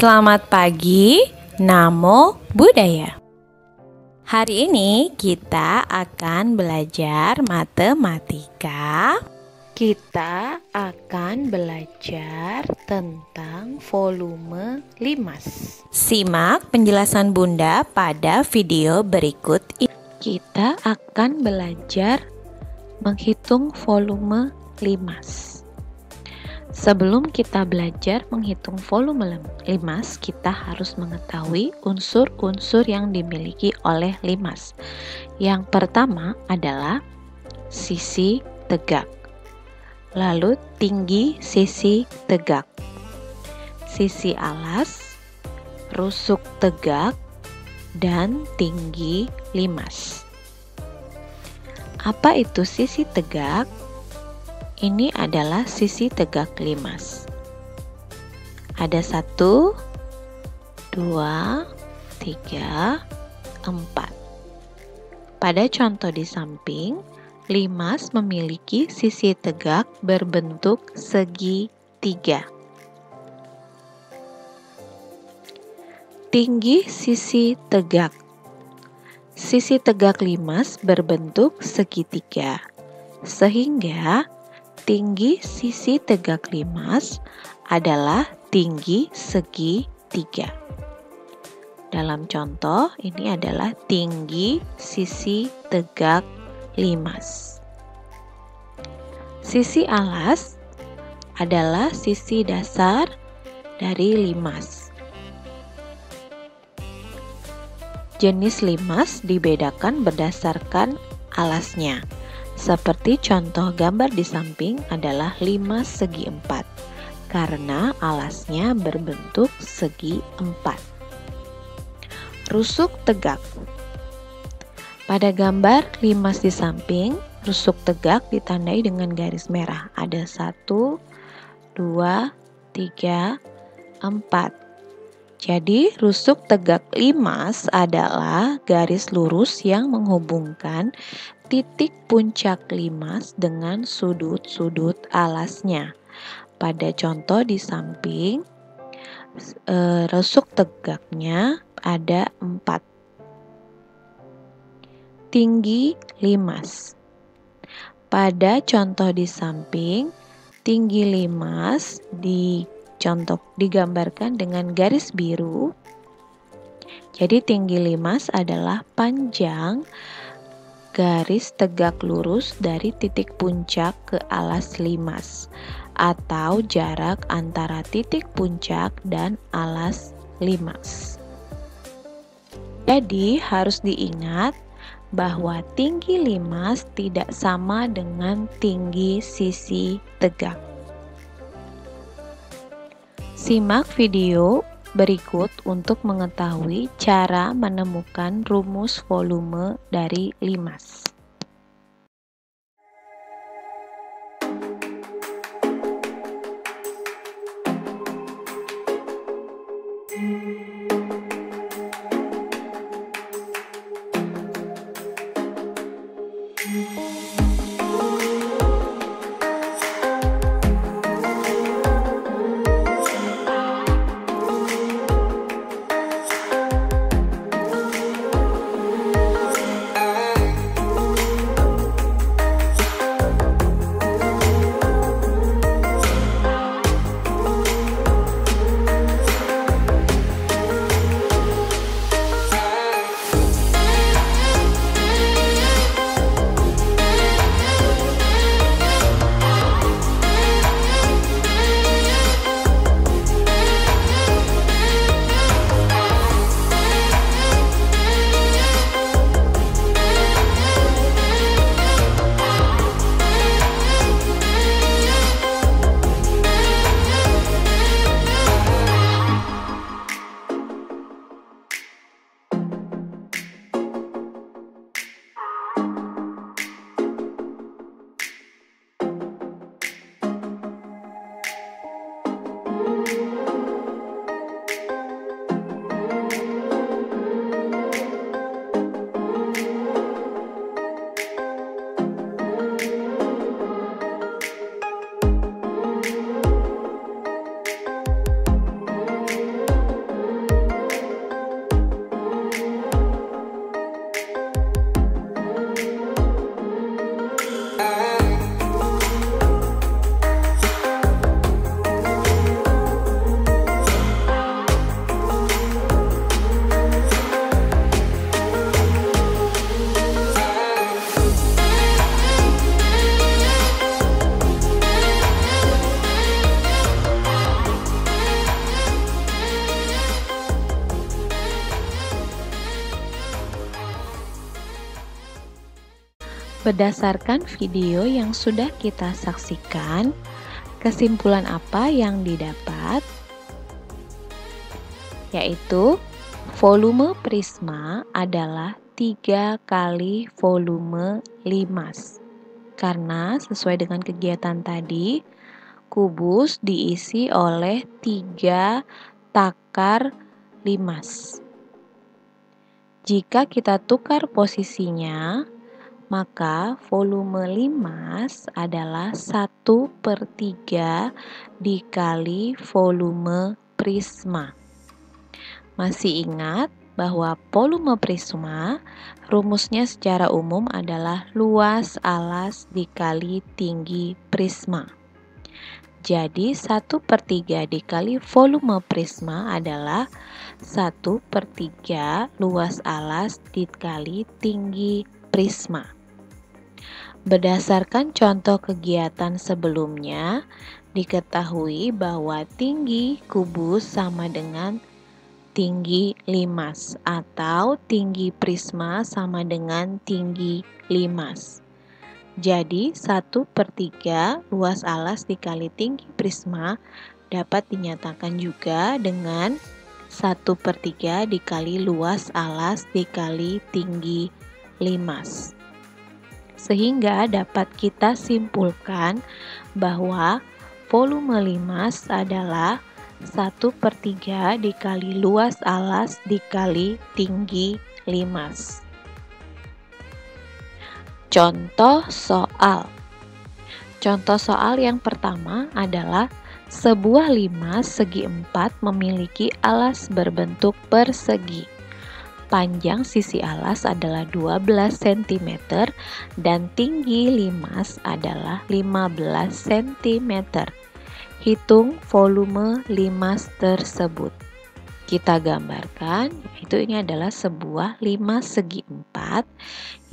Selamat pagi, Namo Buddhaya. Hari ini kita akan belajar matematika. Kita akan belajar tentang volume limas. Simak penjelasan Bunda pada video berikut ini. Kita akan belajar menghitung volume limas. Sebelum kita belajar menghitung volume limas, kita harus mengetahui unsur-unsur yang dimiliki oleh limas. Yang pertama adalah sisi tegak, lalu tinggi sisi tegak, sisi alas, rusuk tegak, dan tinggi limas. Apa itu sisi tegak? Ini adalah sisi tegak limas. Ada 1, 2, 3, 4. Pada contoh di samping, limas memiliki sisi tegak berbentuk segitiga. Tinggi sisi tegak. Sisi tegak limas berbentuk segitiga, sehingga tinggi sisi tegak limas adalah tinggi segitiga. Dalam contoh, ini adalah tinggi sisi tegak limas. Sisi alas adalah sisi dasar dari limas. Jenis limas dibedakan berdasarkan alasnya. Seperti contoh gambar di samping adalah limas segi 4, karena alasnya berbentuk segi 4. Rusuk tegak. Pada gambar limas di samping, rusuk tegak ditandai dengan garis merah. Ada 1, 2, 3, 4. Jadi, rusuk tegak limas adalah garis lurus yang menghubungkan titik puncak limas dengan sudut-sudut alasnya. Pada contoh di samping, rusuk tegaknya ada 4. Tinggi limas. Pada contoh di samping, tinggi limas digambarkan dengan garis biru. Jadi tinggi limas adalah panjang garis tegak lurus dari titik puncak ke alas limas, atau jarak antara titik puncak dan alas limas. Jadi harus diingat bahwa tinggi limas tidak sama dengan tinggi sisi tegak. Simak video berikut untuk mengetahui cara menemukan rumus volume dari limas. Berdasarkan video yang sudah kita saksikan, kesimpulan apa yang didapat? Yaitu volume prisma adalah 3 kali volume limas. Karena sesuai dengan kegiatan tadi, kubus diisi oleh 3 takar limas. Jika kita tukar posisinya, maka volume limas adalah 1/3 dikali volume prisma. Masih ingat bahwa volume prisma rumusnya secara umum adalah luas alas dikali tinggi prisma. Jadi 1/3 dikali volume prisma adalah 1/3 luas alas dikali tinggi prisma. Berdasarkan contoh kegiatan sebelumnya, diketahui bahwa tinggi kubus sama dengan tinggi limas atau tinggi prisma sama dengan tinggi limas. Jadi 1/3 luas alas dikali tinggi prisma dapat dinyatakan juga dengan 1/3 dikali luas alas dikali tinggi limas. Sehingga dapat kita simpulkan bahwa volume limas adalah 1/3 dikali luas alas dikali tinggi limas. Contoh soal. Contoh soal yang pertama adalah sebuah limas segi 4 memiliki alas berbentuk persegi. Panjang sisi alas adalah 12 cm dan tinggi limas adalah 15 cm. Hitung volume limas tersebut. Kita gambarkan, yaitu ini adalah sebuah limas segi 4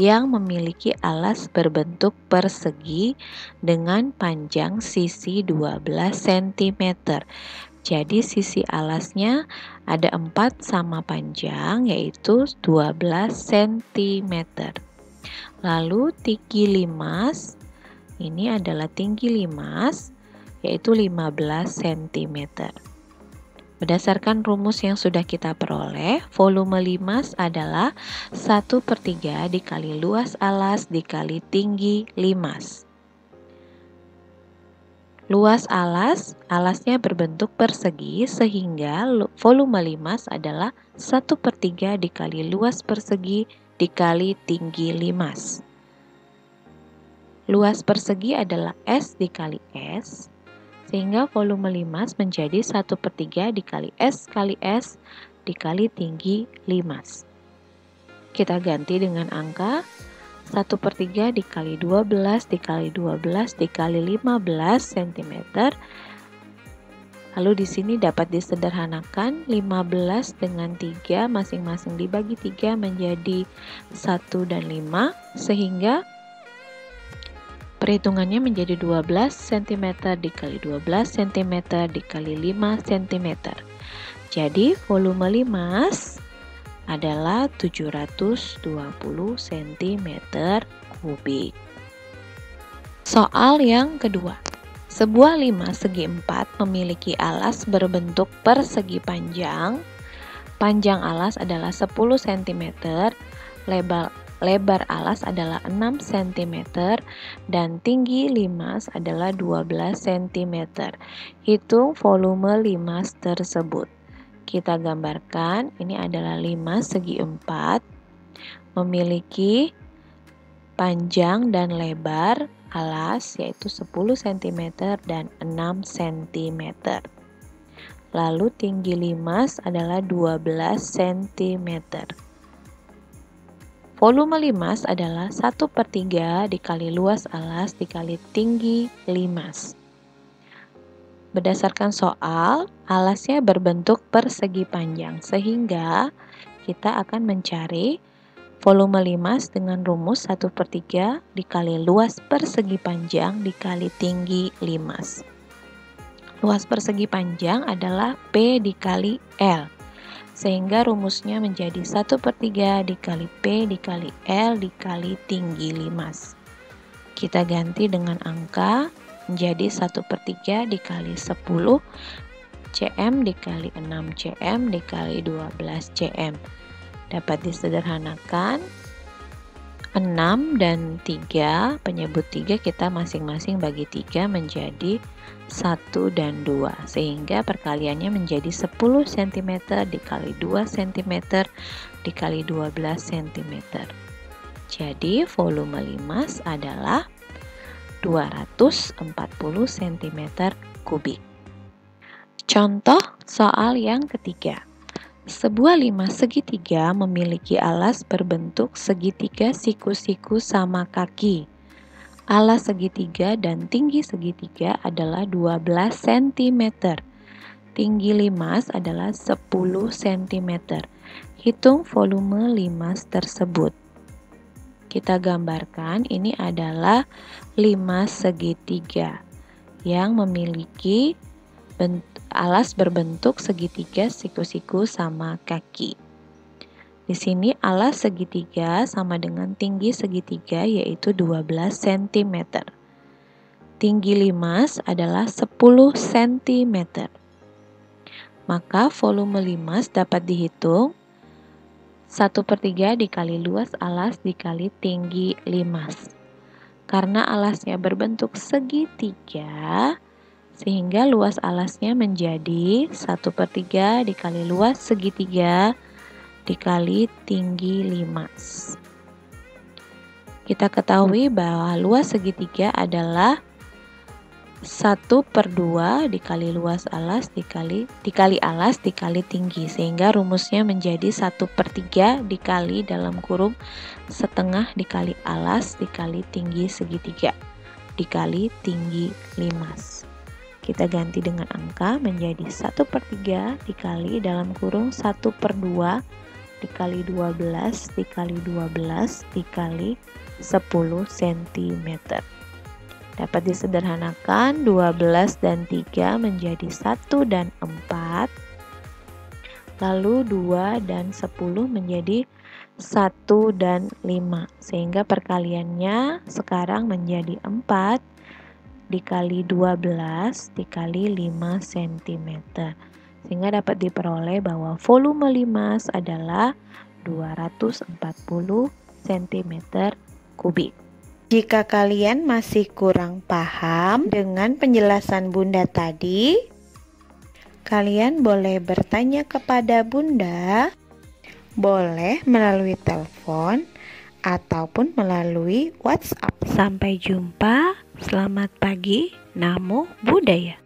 yang memiliki alas berbentuk persegi dengan panjang sisi 12 cm. Jadi sisi alasnya ada 4 sama panjang, yaitu 12 cm. Lalu tinggi limas, ini adalah tinggi limas, yaitu 15 cm. Berdasarkan rumus yang sudah kita peroleh, volume limas adalah 1/3 dikali luas alas dikali tinggi limas. Luas alas, alasnya berbentuk persegi sehingga volume limas adalah 1/3 dikali luas persegi dikali tinggi limas. Luas persegi adalah S dikali S, sehingga volume limas menjadi 1/3 dikali S kali S dikali tinggi limas. Kita ganti dengan angka 1/3 dikali 12 dikali 12 dikali 15 cm. Lalu di sini dapat disederhanakan 15 dengan 3 masing-masing dibagi 3 menjadi 1 dan 5, sehingga perhitungannya menjadi 12 cm dikali 12 cm dikali 5 cm. Jadi volume limas adalah 720 cm3. Soal yang kedua. Sebuah limas segi 4 memiliki alas berbentuk persegi panjang. Panjang alas adalah 10 cm, lebar alas adalah 6 cm, dan tinggi limas adalah 12 cm. Hitung volume limas tersebut. Kita gambarkan, ini adalah limas segi 4, memiliki panjang dan lebar alas yaitu 10 cm dan 6 cm. Lalu tinggi limas adalah 12 cm. Volume limas adalah 1/3 dikali luas alas dikali tinggi limas. Berdasarkan soal, alasnya berbentuk persegi panjang, sehingga kita akan mencari volume limas dengan rumus 1/3 dikali luas persegi panjang dikali tinggi limas. Luas persegi panjang adalah P dikali L, sehingga rumusnya menjadi 1/3 dikali P dikali L dikali tinggi limas. Kita ganti dengan angka menjadi 1/3 dikali 10 cm dikali 6 cm dikali 12 cm. Dapat disederhanakan 6 dan 3, penyebut 3 kita masing-masing bagi 3 menjadi 1 dan 2, sehingga perkaliannya menjadi 10 cm dikali 2 cm dikali 12 cm. Jadi volume limas adalah 240 cm kubik. Contoh soal yang ketiga. Sebuah limas segitiga memiliki alas berbentuk segitiga siku-siku sama kaki. Alas segitiga dan tinggi segitiga adalah 12 cm. Tinggi limas adalah 10 cm. Hitung volume limas tersebut. Kita gambarkan ini adalah limas segitiga yang memiliki alas berbentuk segitiga siku-siku sama kaki. Di sini alas segitiga sama dengan tinggi segitiga yaitu 12 cm. Tinggi limas adalah 10 cm. Maka volume limas dapat dihitung 1/3 dikali luas alas dikali tinggi limas. Karena alasnya berbentuk segitiga, sehingga luas alasnya menjadi 1/3 dikali luas segitiga dikali tinggi limas. Kita ketahui bahwa luas segitiga adalah 1/2 dikali luas alas dikali alas dikali tinggi, sehingga rumusnya menjadi 1/3 dikali dalam kurung setengah dikali alas dikali tinggi segitiga dikali tinggi limas. Kita ganti dengan angka menjadi 1/3 dikali dalam kurung 1/2 dikali 12 dikali 12 dikali 10 cm. Dapat disederhanakan 12 dan 3 menjadi 1 dan 4. Lalu 2 dan 10 menjadi 1 dan 5. Sehingga perkaliannya sekarang menjadi 4 dikali 12 dikali 5 cm. Sehingga dapat diperoleh bahwa volume limas adalah 240 cm kubik. Jika kalian masih kurang paham dengan penjelasan Bunda tadi, kalian boleh bertanya kepada Bunda, boleh melalui telepon ataupun melalui WhatsApp. Sampai jumpa, selamat pagi, Namo Buddhaya.